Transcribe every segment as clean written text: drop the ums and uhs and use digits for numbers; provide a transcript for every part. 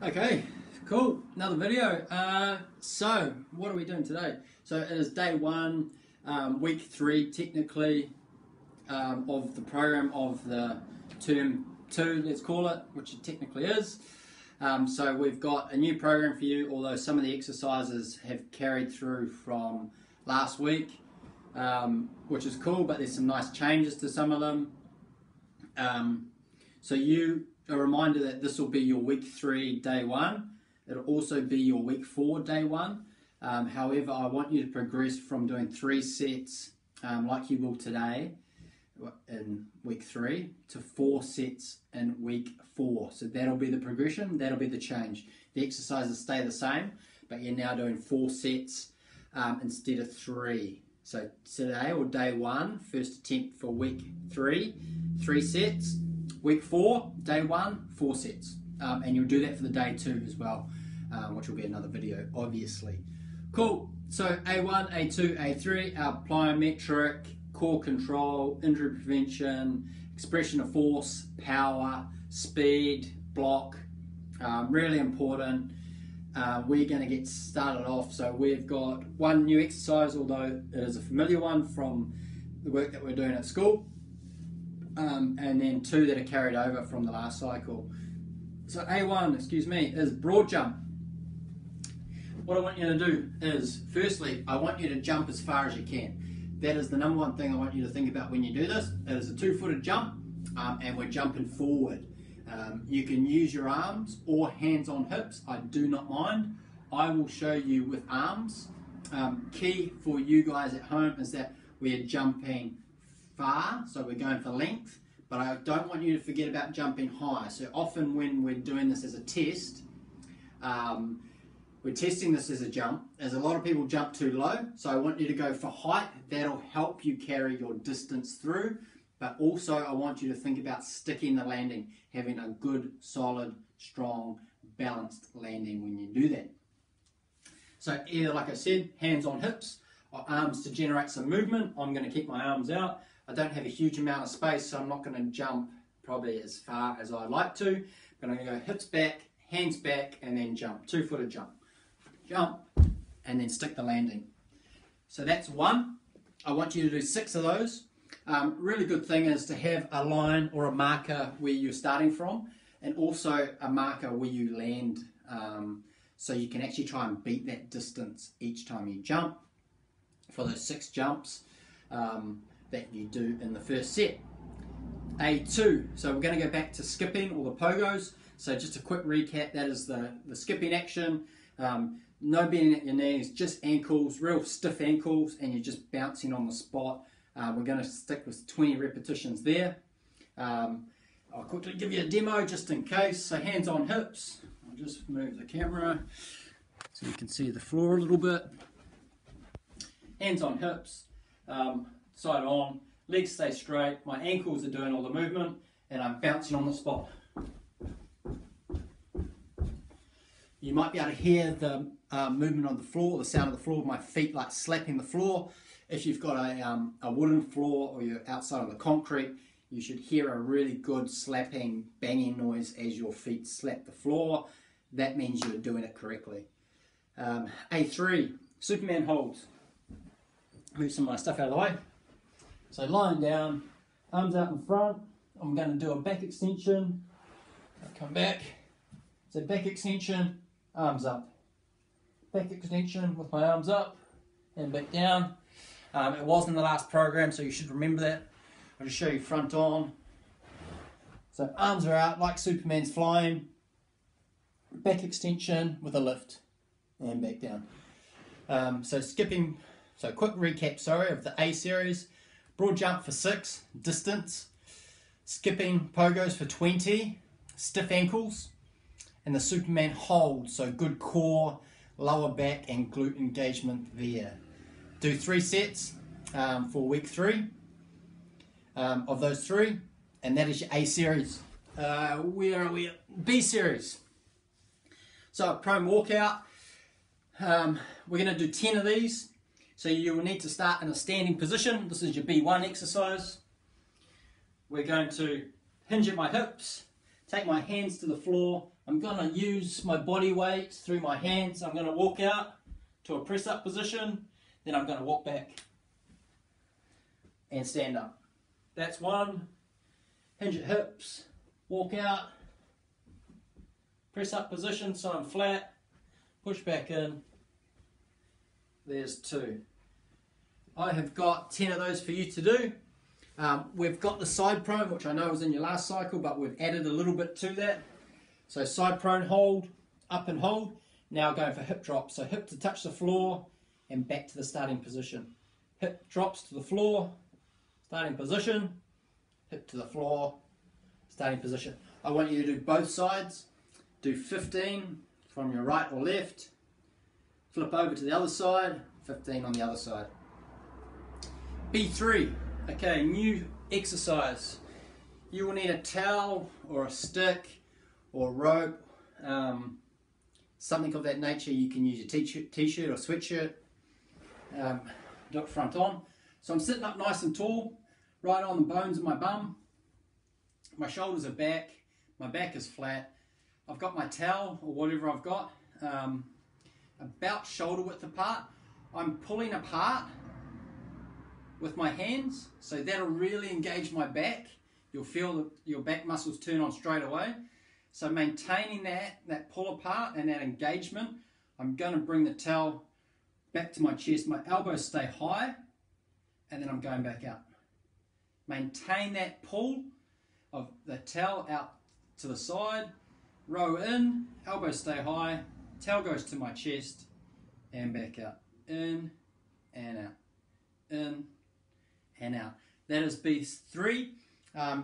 Okay, cool. Another video. So what are we doing today? So it is day one, week 3 technically, of the program of the term 2, let's call it, which it technically is. So we've got a new program for you, although some of the exercises have carried through from last week, which is cool, but there's some nice changes to some of them. A reminder that this will be your week 3 day 1. It'll also be your week 4 day 1. However, I want you to progress from doing 3 sets like you will today in week 3 to 4 sets in week 4. So that'll be the progression, that'll be the change. The exercises stay the same, but you're now doing 4 sets instead of 3. So today, or day 1, first attempt for week 3, 3 sets. Week 4, day 1, 4 sets. And you'll do that for the day 2 as well, which will be another video, obviously. Cool. So A1, A2, A3, our plyometric, core control, injury prevention, expression of force, power, speed, block, really important. We're going to get started off. So we've got one new exercise, although it is a familiar one from the work that we're doing at school. And then 2 that are carried over from the last cycle. So A1, is broad jump. What I want you to do is, firstly, I want you to jump as far as you can. That is the number one thing I want you to think about when you do this. It is a 2-footed jump, and we're jumping forward. You can use your arms or hands on hips. I do not mind. I will show you with arms. Key for you guys at home is that we are jumping far, so we're going for length, but I don't want you to forget about jumping high. So often when we're doing this as a test, we're testing this as a jump, as a lot of people jump too low, so I want you to go for height. That'll help you carry your distance through, but also I want you to think about sticking the landing, having a good, solid, strong, balanced landing when you do that. So either, like I said, hands on hips, or arms to generate some movement. I'm going to keep my arms out. I don't have a huge amount of space, so I'm not going to jump probably as far as I'd like to. But I'm going to go hips back, hands back, and then jump. 2-footed jump. Jump, and then stick the landing. So that's 1. I want you to do 6 of those. Really good thing is to have a line or a marker where you're starting from, and also a marker where you land, so you can actually try and beat that distance each time you jump for those 6 jumps that you do in the first set. A2, so we're going to go back to skipping or the pogos. So just a quick recap, that is the skipping action. No bending at your knees, just ankles, real stiff ankles, and you're just bouncing on the spot. We're going to stick with 20 repetitions there. I'll quickly give you a demo just in case. So hands on hips. I'll just move the camera so you can see the floor a little bit. Hands on hips, side on, legs stay straight, my ankles are doing all the movement, and I'm bouncing on the spot. You might be able to hear the movement on the floor, the sound of the floor of my feet like slapping the floor. If you've got a wooden floor or you're outside on the concrete, you should hear a really good slapping, banging noise as your feet slap the floor. That means you're doing it correctly. A3, Superman holds. Move some of my stuff out of the way. So lying down, arms out in front. I'm going to do a back extension. I'll come back. So back extension, arms up. Back extension with my arms up and back down. It was in the last program, so you should remember that. I'll just show you front on. So arms are out like Superman's flying. Back extension with a lift and back down. So skipping. So quick recap, of the A series. Broad jump for 6, distance. Skipping pogos for 20, stiff ankles. And the Superman hold, so good core, lower back and glute engagement there. Do 3 sets for week 3 of those 3. And that is your A series. Where are we at? B series. So a prone walkout. We're going to do 10 of these. So you will need to start in a standing position. This is your B1 exercise. We're going to hinge at my hips, take my hands to the floor. I'm going to use my body weight through my hands. I'm going to walk out to a press up position, then I'm going to walk back and stand up. That's one. Hinge at hips, walk out, press up position so I'm flat, push back in. There's two. I have got 10 of those for you to do. We've got the side prone, which I know was in your last cycle, but we've added a little bit to that. So side prone hold, up and hold. Now going for hip drops. So hip to touch the floor and back to the starting position. Hip drops to the floor, starting position, hip to the floor, starting position. I want you to do both sides. Do 15 from your right or left. Flip over to the other side, 15 on the other side. B3, okay, new exercise. You will need a towel or a stick or rope, something of that nature. You can use your t-shirt or sweatshirt. Do it front on. So I'm sitting up nice and tall, right on the bones of my bum. My shoulders are back, my back is flat. I've got my towel or whatever I've got about shoulder width apart. I'm pulling apart with my hands, so that'll really engage my back. You'll feel that your back muscles turn on straight away. So maintaining that pull apart and that engagement, I'm going to bring the towel back to my chest. My elbows stay high, and then I'm going back out. Maintain that pull of the towel out to the side, row in, elbows stay high, towel goes to my chest, and back out. In and out. In and out. That is B3.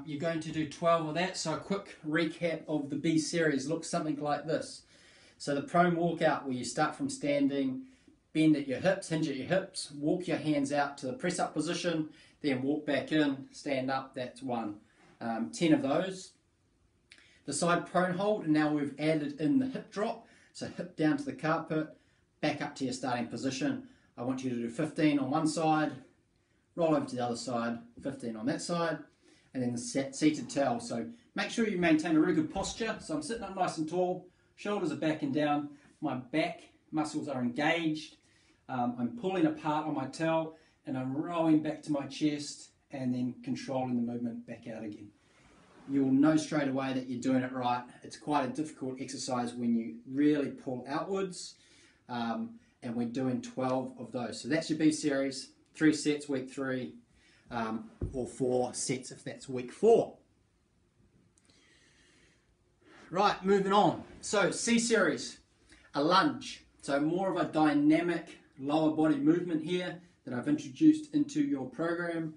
You're going to do 12 of that, so a quick recap of the B series looks something like this. So the prone walkout, where you start from standing, bend at your hips, hinge at your hips, walk your hands out to the press up position, then walk back in, stand up, that's one. 10 of those. The side prone hold, and now we've added in the hip drop, so hip down to the carpet, back up to your starting position. I want you to do 15 on one side, roll over to the other side, 15 on that side, and then the seated towel. So make sure you maintain a really good posture. So I'm sitting up nice and tall, shoulders are back and down, my back muscles are engaged, I'm pulling apart on my towel, and I'm rowing back to my chest, and then controlling the movement back out again. You'll know straight away that you're doing it right. It's quite a difficult exercise when you really pull outwards, and we're doing 12 of those. So that's your B series, 3 sets, week 3, or 4 sets if that's week 4. Right, moving on. So C series, a lunge. So more of a dynamic lower body movement here that I've introduced into your program.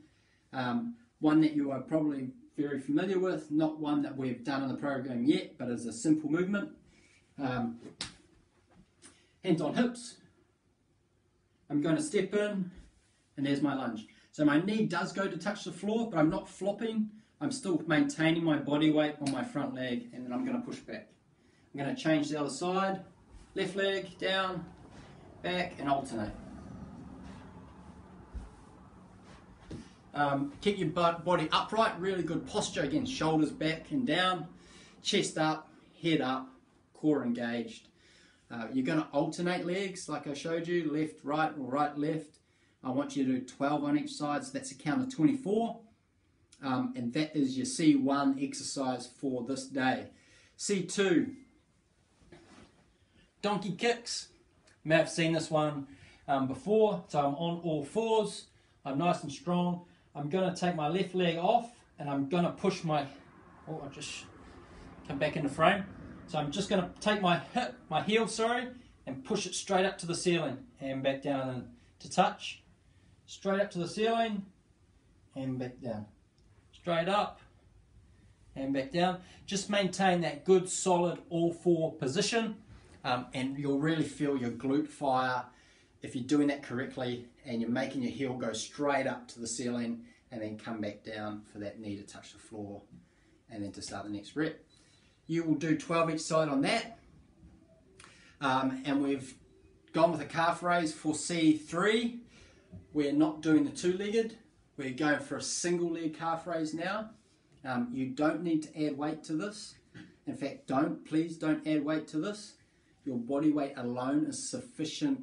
One that you are probably very familiar with, not one that we've done in the program yet, but is a simple movement. Hands on hips. I'm going to step in, and there's my lunge. So my knee does go to touch the floor, but I'm not flopping. I'm still maintaining my body weight on my front leg, and then I'm going to push back. I'm going to change the other side. Left leg down, back, and alternate. Keep your body upright, really good posture. Again, shoulders back and down, chest up, head up, core engaged. You're going to alternate legs like I showed you, left, right, or right, left. I want you to do 12 on each side, so that's a count of 24. And that is your C1 exercise for this day. C2, donkey kicks. You may have seen this one before. So I'm on all fours, I'm nice and strong. I'm going to take my left leg off, and I'm going to push my, I just come back into frame. So I'm just going to take my heel, and push it straight up to the ceiling and back down and to touch. Straight up to the ceiling and back down. Straight up and back down. Just maintain that good solid all 4 position, and you'll really feel your glute fire if you're doing that correctly, and you're making your heel go straight up to the ceiling and then come back down for that knee to touch the floor, and then to start the next rep. You will do 12 each side on that. And we've gone with a calf raise for C3. We're not doing the 2-legged. We're going for a single leg calf raise now. You don't need to add weight to this. In fact, please don't add weight to this. Your body weight alone is sufficient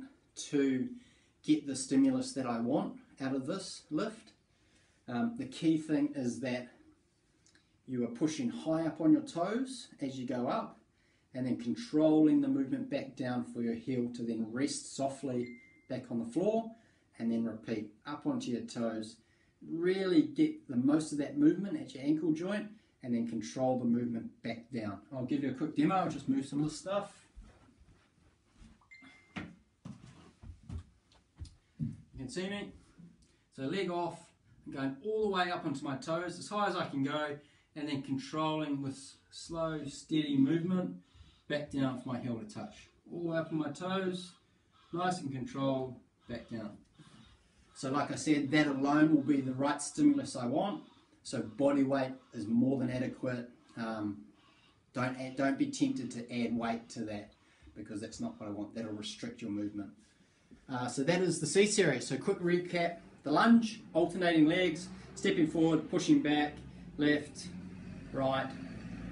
to get the stimulus that I want out of this lift. The key thing is that you are pushing high up on your toes as you go up, and then controlling the movement back down for your heel to then rest softly back on the floor, and then repeat up onto your toes. Really get the most of that movement at your ankle joint, and then control the movement back down. I'll give you a quick demo. I'll just move some of the stuff. You can see me. So leg off, I'm going all the way up onto my toes, as high as I can go, and then controlling with slow, steady movement back down for my heel to touch. All the way up on my toes, nice and controlled, back down. So like I said, that alone will be the right stimulus I want. So body weight is more than adequate. Don't be tempted to add weight to that, because that's not what I want. That'll restrict your movement. So that is the C series. So quick recap: the lunge, alternating legs, stepping forward, pushing back, left, right.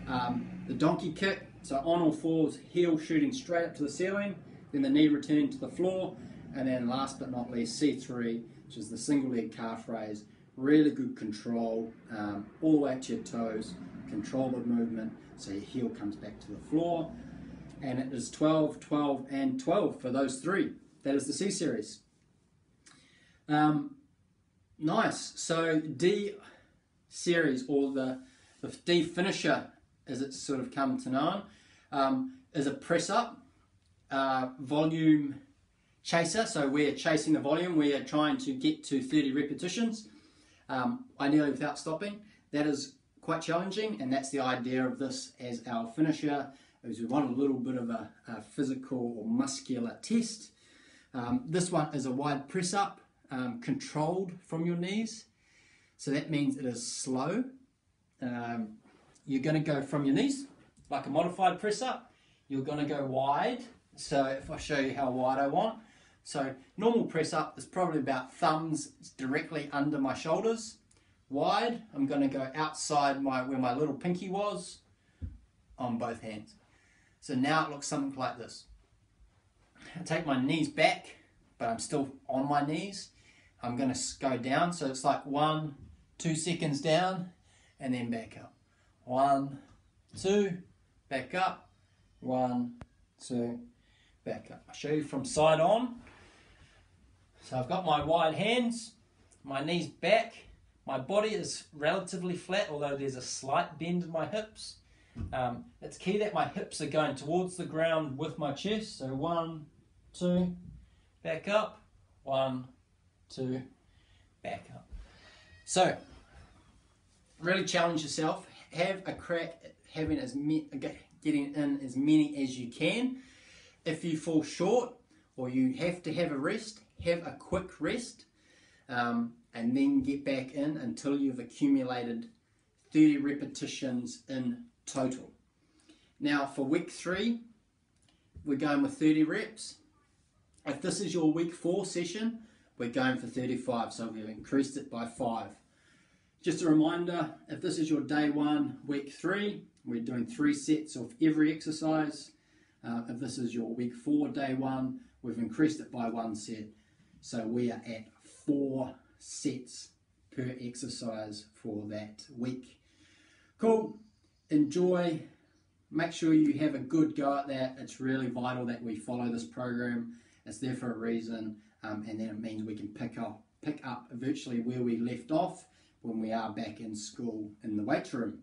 The donkey kick, so on all fours, heel shooting straight up to the ceiling, then the knee returning to the floor, and then last but not least, C3, which is the single leg calf raise. Really good control, all the way to your toes, control the movement so your heel comes back to the floor. And it is 12, 12, and 12 for those three. That is the C series. Nice. So D series, or the D finisher as it's sort of come to known, is a press up volume chaser. So we're chasing the volume. We are trying to get to 30 repetitions, ideally without stopping. That is quite challenging, and that's the idea of this as our finisher, is we want a little bit of a physical or muscular test. This one is a wide press up, controlled from your knees. So that means it is slow. You're going to go from your knees, like a modified press up. You're going to go wide. So if I show you how wide I want. So normal press up is probably about thumbs directly under my shoulders. Wide, I'm going to go outside where my little pinky was on both hands. So now it looks something like this. I take my knees back, but I'm still on my knees. I'm going to go down, so it's like 1, 2 seconds down, and then back up. 1, 2, back up. 1, 2, back up. I'll show you from side on. So I've got my wide hands, my knees back. My body is relatively flat, although there's a slight bend in my hips. It's key that my hips are going towards the ground with my chest. So 1, 2, back up. 1, 2, back up. So really challenge yourself. Have a crack at getting in as many as you can. If you fall short or you have to have a rest, have a quick rest, and then get back in until you've accumulated 30 repetitions in total. Now for week 3, we're going with 30 reps. If this is your week 4 session, we're going for 35, so we've increased it by 5. Just a reminder, if this is your day 1, week 3, we're doing 3 sets of every exercise. If this is your week 4, day 1, we've increased it by 1 set. So we are at 4 sets per exercise for that week. Cool. Enjoy. Make sure you have a good go at that. It's really vital that we follow this program. It's there for a reason, and then it means we can pick up virtually where we left off when we are back in school in the weight room.